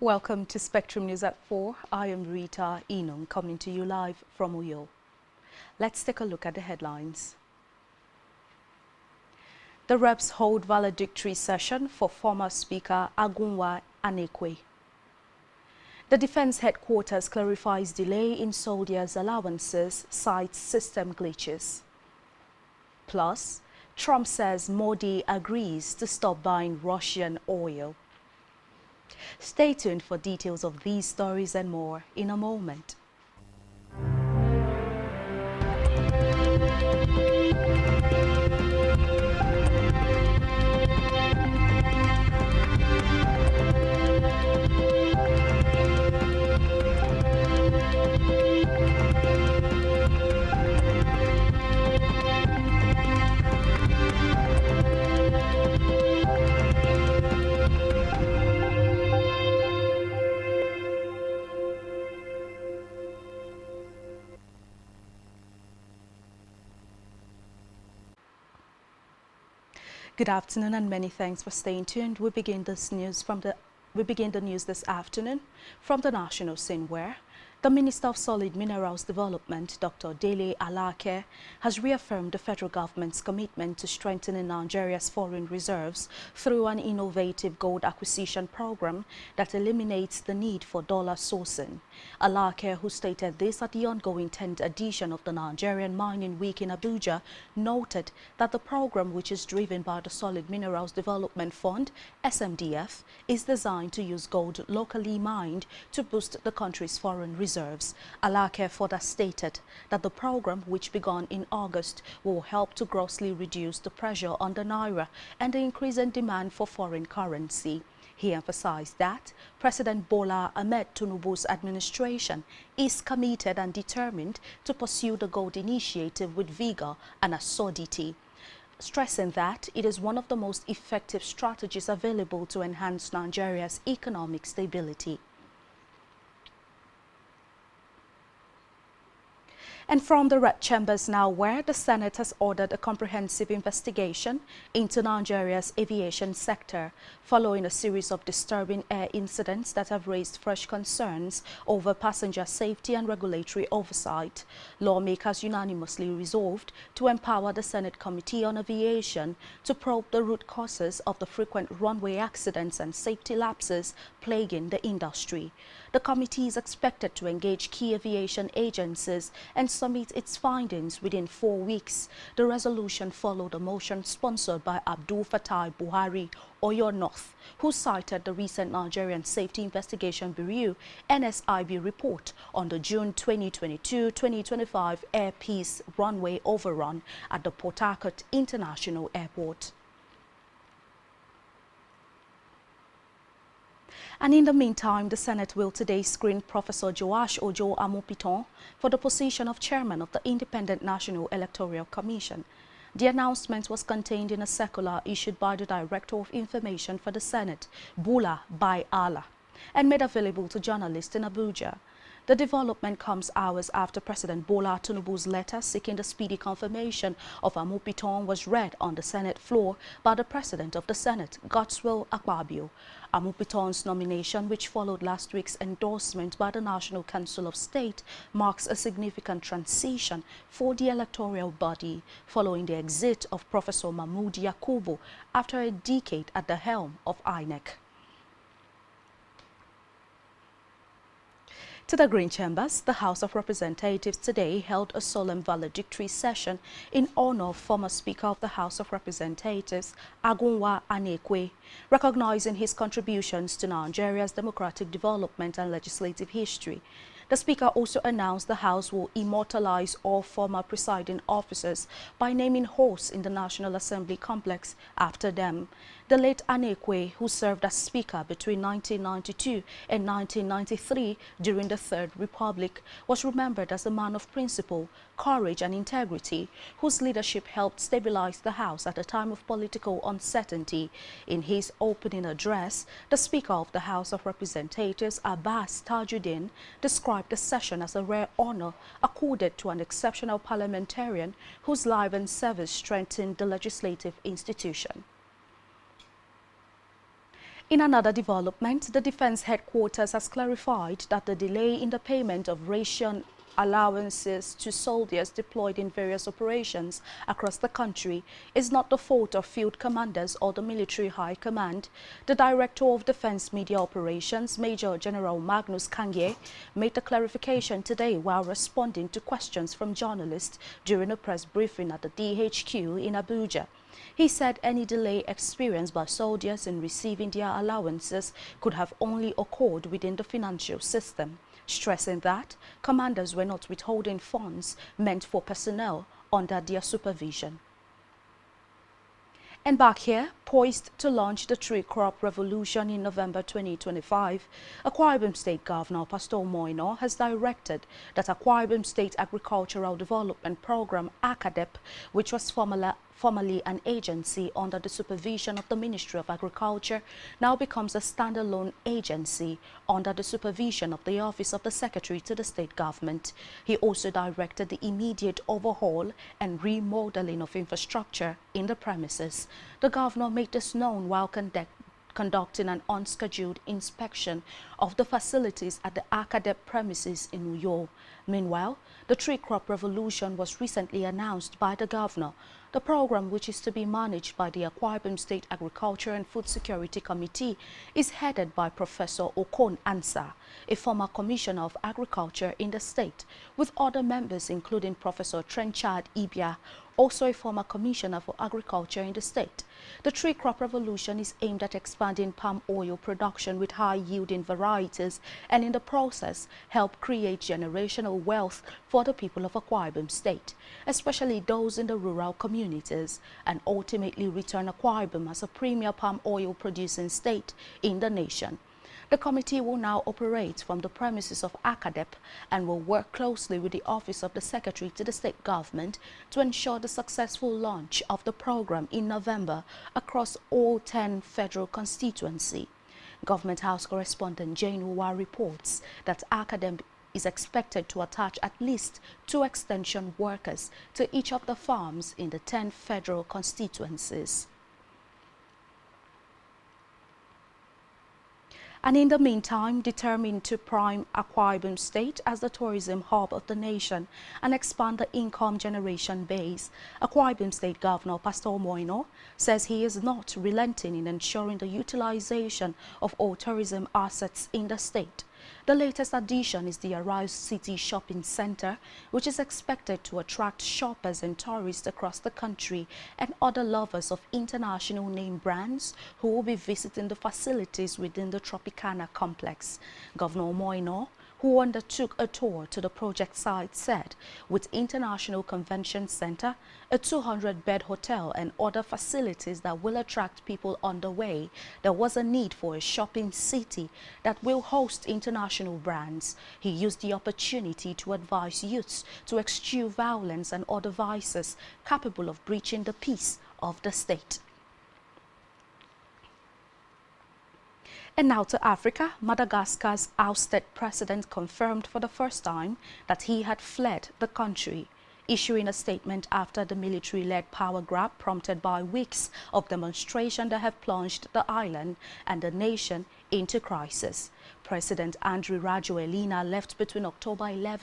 Welcome to Spectrum News at 4. I am Rita Inung, coming to you live from Uyo. Let's take a look at the headlines. The reps hold valedictory session for former Speaker Agunwa Anekwe. The Defense Headquarters clarifies delay in soldiers' allowances, cites system glitches. Plus, Trump says Modi agrees to stop buying Russian oil. Stay tuned for details of these stories and more in a moment. Good afternoon and many thanks for staying tuned. We begin the news this afternoon from the national scene where the Minister of Solid Minerals Development, Dr. Dele Alake, has reaffirmed the federal government's commitment to strengthening Nigeria's foreign reserves through an innovative gold acquisition program that eliminates the need for dollar sourcing. Alake, who stated this at the ongoing 10th edition of the Nigerian Mining Week in Abuja, noted that the program, which is driven by the Solid Minerals Development Fund, SMDF, is designed to use gold locally mined to boost the country's foreign reserves. Alake further stated that the program, which began in August, will help to grossly reduce the pressure on the naira and the increasing demand for foreign currency. He emphasized that President Bola Ahmed Tinubu's administration is committed and determined to pursue the gold initiative with vigor and assiduity, stressing that it is one of the most effective strategies available to enhance Nigeria's economic stability. And from the red chambers now, where the Senate has ordered a comprehensive investigation into Nigeria's aviation sector following a series of disturbing air incidents that have raised fresh concerns over passenger safety and regulatory oversight. Lawmakers unanimously resolved to empower the Senate Committee on Aviation to probe the root causes of the frequent runway accidents and safety lapses plaguing the industry. The committee is expected to engage key aviation agencies and submit its findings within 4 weeks. The resolution followed a motion sponsored by Abdul Fattah Buhari, Oyo North, who cited the recent Nigerian Safety Investigation Bureau (NSIB) report on the June 2022-2025 Air Peace runway overrun at the Port Harcourt International Airport. And in the meantime, the Senate will today screen Professor Joash Ojo Amopiton for the position of chairman of the Independent National Electoral Commission. The announcement was contained in a circular issued by the Director of Information for the Senate, Bula Bai Allah, and made available to journalists in Abuja. The development comes hours after President Bola Tinubu's letter seeking the speedy confirmation of Amopiton was read on the Senate floor by the President of the Senate, Godswill Akpabio. Amopiton's nomination, which followed last week's endorsement by the National Council of State, marks a significant transition for the electoral body following the exit of Professor Mahmood Yakubu after a decade at the helm of INEC. To the Green Chambers, the House of Representatives today held a solemn valedictory session in honor of former Speaker of the House of Representatives, Agunwa Anekwe, recognizing his contributions to Nigeria's democratic development and legislative history. The Speaker also announced the House will immortalize all former presiding officers by naming halls in the National Assembly complex after them. The late Anekwe, who served as Speaker between 1992 and 1993 during the Third Republic, was remembered as a man of principle, courage and integrity, whose leadership helped stabilize the House at a time of political uncertainty. In his opening address, the Speaker of the House of Representatives, Abbas Tajuddin, described the session as a rare honor accorded to an exceptional parliamentarian whose life and service strengthened the legislative institution. In another development, the Defense Headquarters has clarified that the delay in the payment of ration allowances to soldiers deployed in various operations across the country is not the fault of field commanders or the military high command. The Director of Defense Media Operations, Major General Magnus Kangye, made the clarification today while responding to questions from journalists during a press briefing at the DHQ in Abuja. He said any delay experienced by soldiers in receiving their allowances could have only occurred within the financial system, stressing that commanders were not withholding funds meant for personnel under their supervision. And back here, poised to launch the tree crop revolution in November 2025, Akwa Ibom State Governor Pastor Moino has directed that Akwa Ibom State Agricultural Development Program, ACADEP, which was formerly an agency under the supervision of the Ministry of Agriculture, now becomes a standalone agency under the supervision of the Office of the Secretary to the State Government. He also directed the immediate overhaul and remodeling of infrastructure in the premises. The governor made this known while conducting an unscheduled inspection of the facilities at the ACADEP premises in Uyo. Meanwhile, the tree crop revolution was recently announced by the governor. The program, which is to be managed by the Akwa Ibom State Agriculture and Food Security Committee, is headed by Professor Okon Ansa, a former Commissioner of Agriculture in the state, with other members including Professor Trenchard Ibia, also a former Commissioner for Agriculture in the state. The tree crop revolution is aimed at expanding palm oil production with high-yielding varieties and in the process help create generational wealth for the people of Akwa Ibom State, especially those in the rural communities, and ultimately return Akwa Ibom as a premier palm oil producing state in the nation. The committee will now operate from the premises of ACADEP and will work closely with the Office of the Secretary to the State Government to ensure the successful launch of the program in November across all 10 federal constituencies. Government House correspondent Jane Uwa reports that ACADEP is expected to attach at least 2 extension workers to each of the farms in the 10 federal constituencies. And in the meantime, determined to prime Akwa Ibom State as the tourism hub of the nation and expand the income generation base, Akwa Ibom State Governor Pastor Moino says he is not relenting in ensuring the utilization of all tourism assets in the state. The latest addition is the Arise City Shopping Center, which is expected to attract shoppers and tourists across the country and other lovers of international name brands who will be visiting the facilities within the Tropicana complex. Governor Moino, who undertook a tour to the project site, said with International Convention Center, a 200-bed hotel and other facilities that will attract people on the way, there was a need for a shopping city that will host international brands. He used the opportunity to advise youths to eschew violence and other vices capable of breaching the peace of the state. And now to Africa. Madagascar's ousted president confirmed for the first time that he had fled the country, issuing a statement after the military-led power grab prompted by weeks of demonstration that have plunged the island and the nation into crisis. President Andry Rajoelina left between October 11